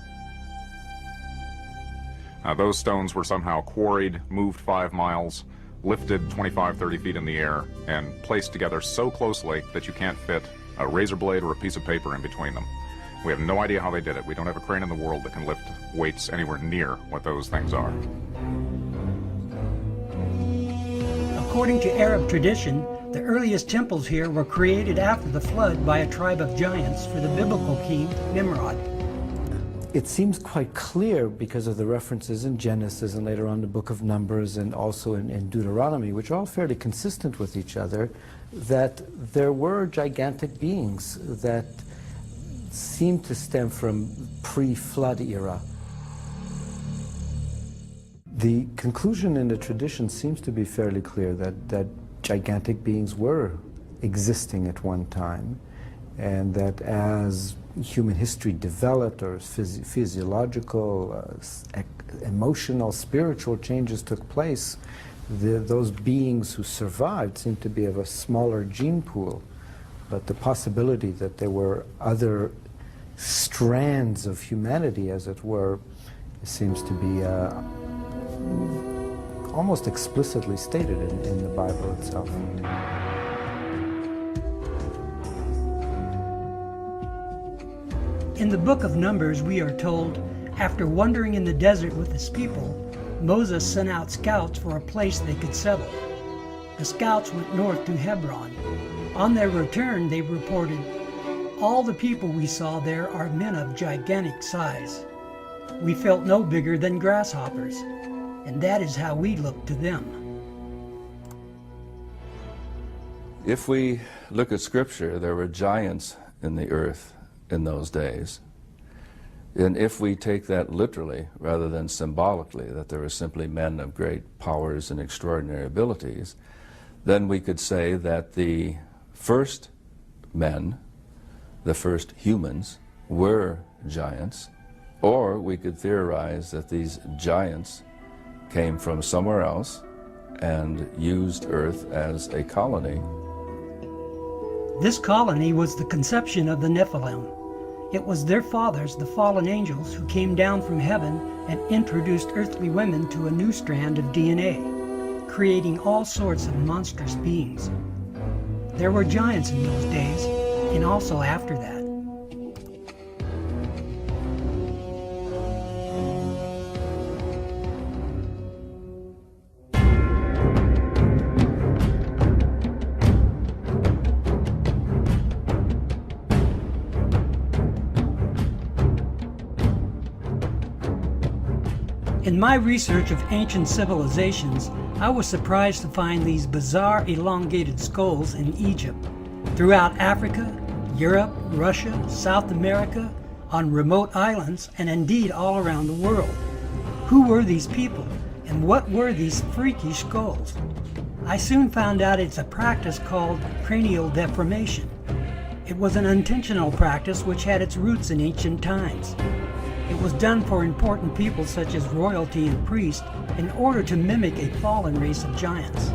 Those stones were somehow quarried, moved 5 miles, lifted 25, 30 feet in the air, and placed together so closely that you can't fit a razor blade or a piece of paper in between them. We have no idea how they did it. We don't have a crane in the world that can lift weights anywhere near what those things are. According to Arab tradition, the earliest temples here were created after the flood by a tribe of giants for the biblical king Nimrod. It seems quite clear because of the references in Genesis and later on the Book of Numbers and also in Deuteronomy, which are all fairly consistent with each other, that there were gigantic beings that seem to stem from pre-flood era. The conclusion in the tradition seems to be fairly clear that gigantic beings were existing at one time, and that as human history developed, or physiological, emotional, spiritual changes took place, those beings who survived seemed to be of a smaller gene pool. But the possibility that there were other strands of humanity, as it were, seems to be almost explicitly stated in the Bible itself. In the Book of Numbers, we are told, after wandering in the desert with his people, Moses sent out scouts for a place they could settle. The scouts went north to Hebron. On their return, they reported, "All the people we saw there are men of gigantic size. We felt no bigger than grasshoppers. and that is how we look to them. If we look at Scripture, there were giants in the earth in those days. And if we take that literally rather than symbolically, that there were simply men of great powers and extraordinary abilities, then we could say that the first men, the first humans, were giants, or we could theorize that these giants came from somewhere else and used Earth as a colony. This colony was the conception of the Nephilim. It was their fathers, the fallen angels, who came down from heaven and introduced earthly women to a new strand of DNA, creating all sorts of monstrous beings. There were giants in those days, and also after that. In my research of ancient civilizations, I was surprised to find these bizarre elongated skulls in Egypt, throughout Africa, Europe, Russia, South America, on remote islands, and indeed all around the world. Who were these people, and what were these freaky skulls? I soon found out it's a practice called cranial deformation. It was an intentional practice which had its roots in ancient times. It was done for important people such as royalty and priests in order to mimic a fallen race of giants.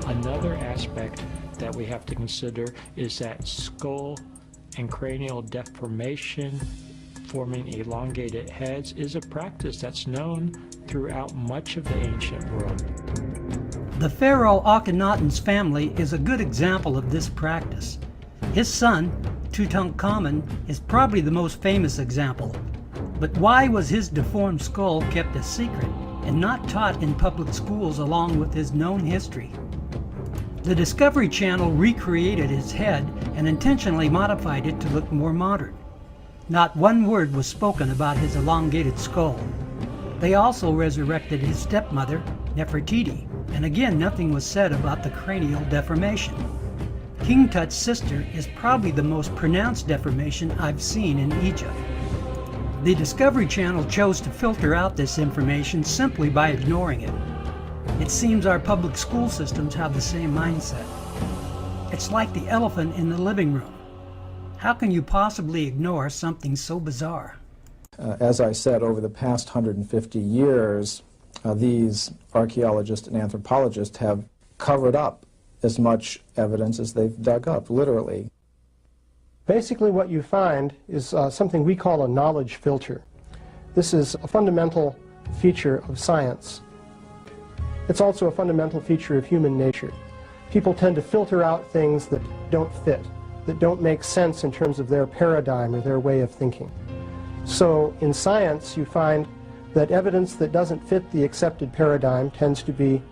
Another aspect that we have to consider is that skull and cranial deformation, forming elongated heads, is a practice that's known throughout much of the ancient world. The pharaoh Akhenaten's family is a good example of this practice. His son, Tutankhamun, is probably the most famous example. But why was his deformed skull kept a secret and not taught in public schools along with his known history? The Discovery Channel recreated his head and intentionally modified it to look more modern. Not one word was spoken about his elongated skull. They also resurrected his stepmother, Nefertiti, and again nothing was said about the cranial deformation. King Tut's sister is probably the most pronounced deformation I've seen in Egypt. The Discovery Channel chose to filter out this information simply by ignoring it. It seems our public school systems have the same mindset. It's like the elephant in the living room. How can you possibly ignore something so bizarre? As I said, over the past 150 years, these archaeologists and anthropologists have covered up as much evidence as they've dug up, literally. Basically what you find is something we call a knowledge filter. This is a fundamental feature of science. It's also a fundamental feature of human nature. People tend to filter out things that don't fit, that don't make sense in terms of their paradigm or their way of thinking. So in science you find that evidence that doesn't fit the accepted paradigm tends to be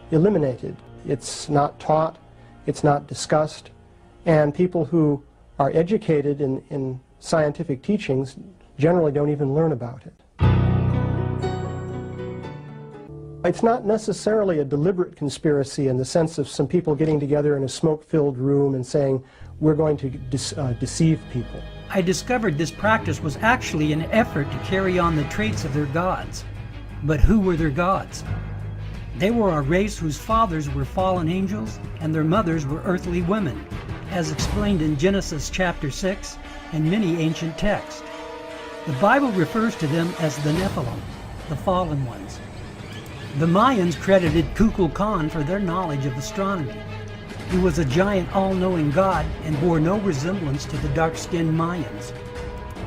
eliminated. It's not taught, it's not discussed, and people who are educated in scientific teachings generally don't even learn about it. It's not necessarily a deliberate conspiracy in the sense of some people getting together in a smoke-filled room and saying, we're going to deceive people. I discovered this practice was actually an effort to carry on the traits of their gods. But who were their gods? They were a race whose fathers were fallen angels and their mothers were earthly women, as explained in Genesis chapter 6 and many ancient texts. The Bible refers to them as the Nephilim, the fallen ones. The Mayans credited Kukulkan for their knowledge of astronomy. He was a giant all-knowing god and bore no resemblance to the dark-skinned Mayans.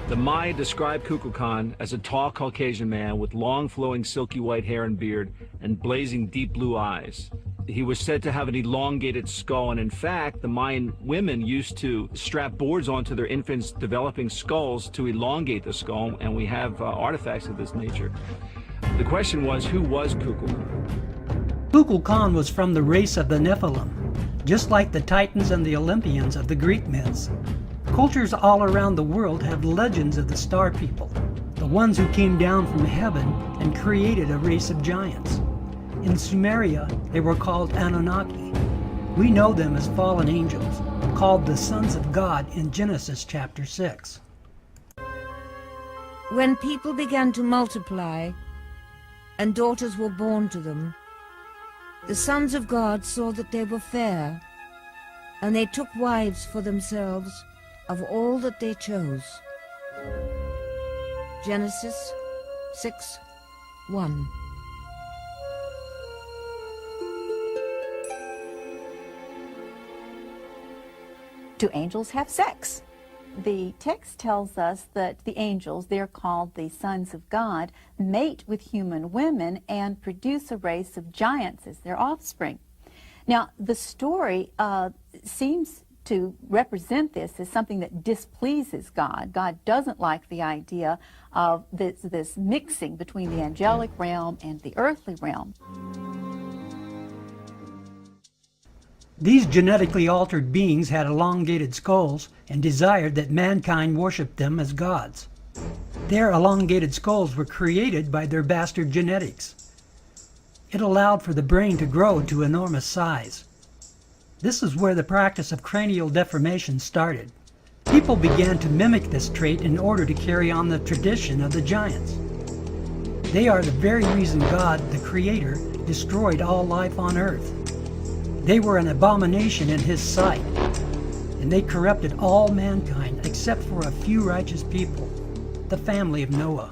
The Maya described Kukulkan as a tall Caucasian man with long flowing silky white hair and beard and blazing deep blue eyes. He was said to have an elongated skull, and in fact the Mayan women used to strap boards onto their infants' developing skulls to elongate the skull, and we have artifacts of this nature. The question was, who was Kukulkan? Kukulkan was from the race of the Nephilim, just like the Titans and the Olympians of the Greek myths. Cultures all around the world have legends of the star people, the the ones who came down from heaven and created a race of giants. In Sumeria, they were called Anunnaki. We know them as fallen angels, called the sons of God in Genesis chapter 6. When people began to multiply, and daughters were born to them, the sons of God saw that they were fair, and they took wives for themselves of all that they chose. Genesis 6:1. Do angels have sex? The text tells us that the angels, they're called the sons of God, mate with human women and produce a race of giants as their offspring. Now, the story seems to represent this as something that displeases God. God doesn't like the idea of this mixing between the angelic realm and the earthly realm. These genetically altered beings had elongated skulls and desired that mankind worship them as gods. Their elongated skulls were created by their bastard genetics. It allowed for the brain to grow to enormous size. This is where the practice of cranial deformation started. People began to mimic this trait in order to carry on the tradition of the giants. They are the very reason God, the Creator, destroyed all life on earth. They were an abomination in His sight, and they corrupted all mankind except for a few righteous people, the family of Noah.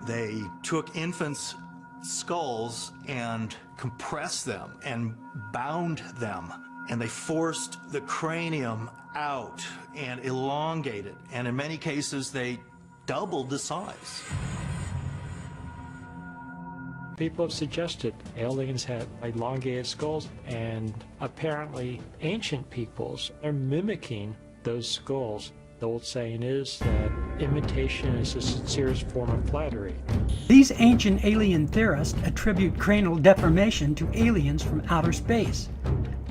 They took infants' skulls and compressed them and bound them, and they forced the cranium out and elongated, and in many cases they doubled the size. People have suggested aliens have elongated skulls, and apparently ancient peoples are mimicking those skulls. The old saying is that imitation is the sincerest form of flattery. These ancient alien theorists attribute cranial deformation to aliens from outer space.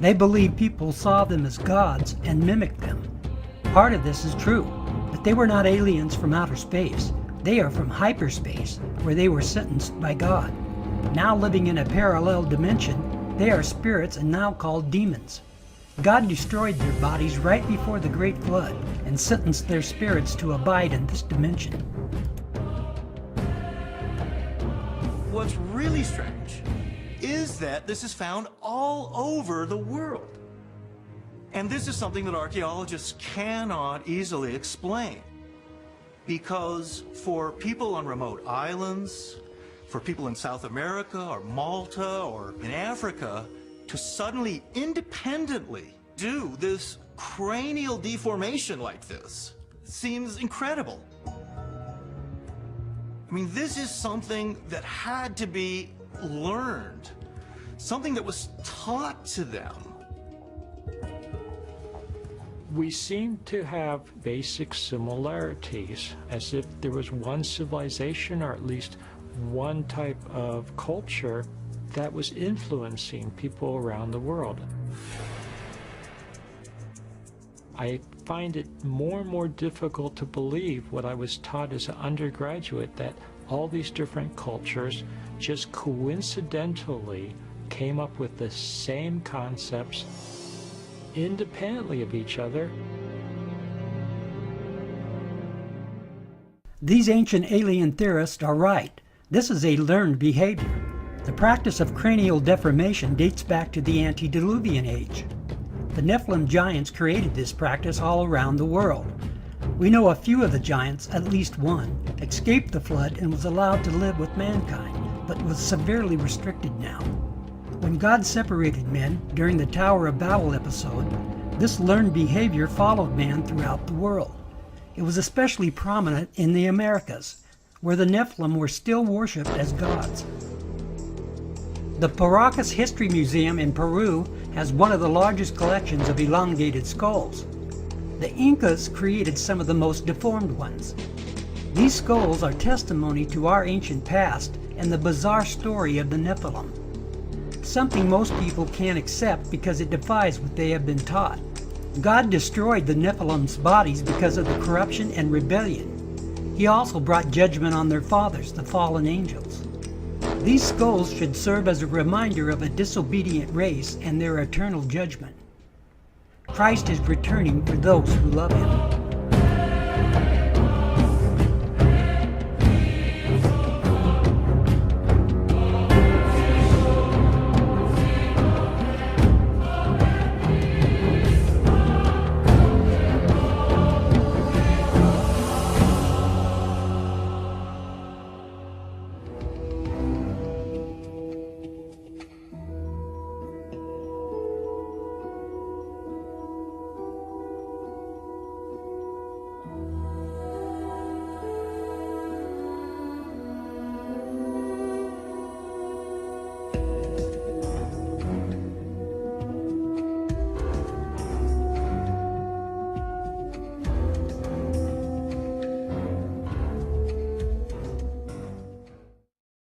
They believe people saw them as gods and mimicked them. Part of this is true, but they were not aliens from outer space. They are from hyperspace, where they were sentenced by God. Now living in a parallel dimension, they are spirits and now called demons. God destroyed their bodies right before the Great Flood and sentenced their spirits to abide in this dimension. What's really strange is that this is found all over the world. And this is something that archaeologists cannot easily explain. Because for people on remote islands, for people in South America or Malta or in Africa, to suddenly independently do this cranial deformation like this seems incredible. I mean, this is something that had to be learned, something that was taught to them. We seem to have basic similarities, as if there was one civilization or at least one type of culture that was influencing people around the world. I find it more and more difficult to believe what I was taught as an undergraduate, that all these different cultures just coincidentally came up with the same concepts independently of each other. These ancient alien theorists are right. This is a learned behavior. The practice of cranial deformation dates back to the antediluvian age. The Nephilim giants created this practice all around the world. We know a few of the giants, at least one, escaped the flood and was allowed to live with mankind, but was severely restricted now. When God separated men during the Tower of Babel episode, this learned behavior followed man throughout the world. It was especially prominent in the Americas, where the Nephilim were still worshipped as gods. The Paracas History Museum in Peru has one of the largest collections of elongated skulls. The Incas created some of the most deformed ones. These skulls are testimony to our ancient past and the bizarre story of the Nephilim. Something most people can't accept because it defies what they have been taught. God destroyed the Nephilim's bodies because of the corruption and rebellion. He also brought judgment on their fathers, the fallen angels. These skulls should serve as a reminder of a disobedient race and their eternal judgment. Christ is returning for those who love him.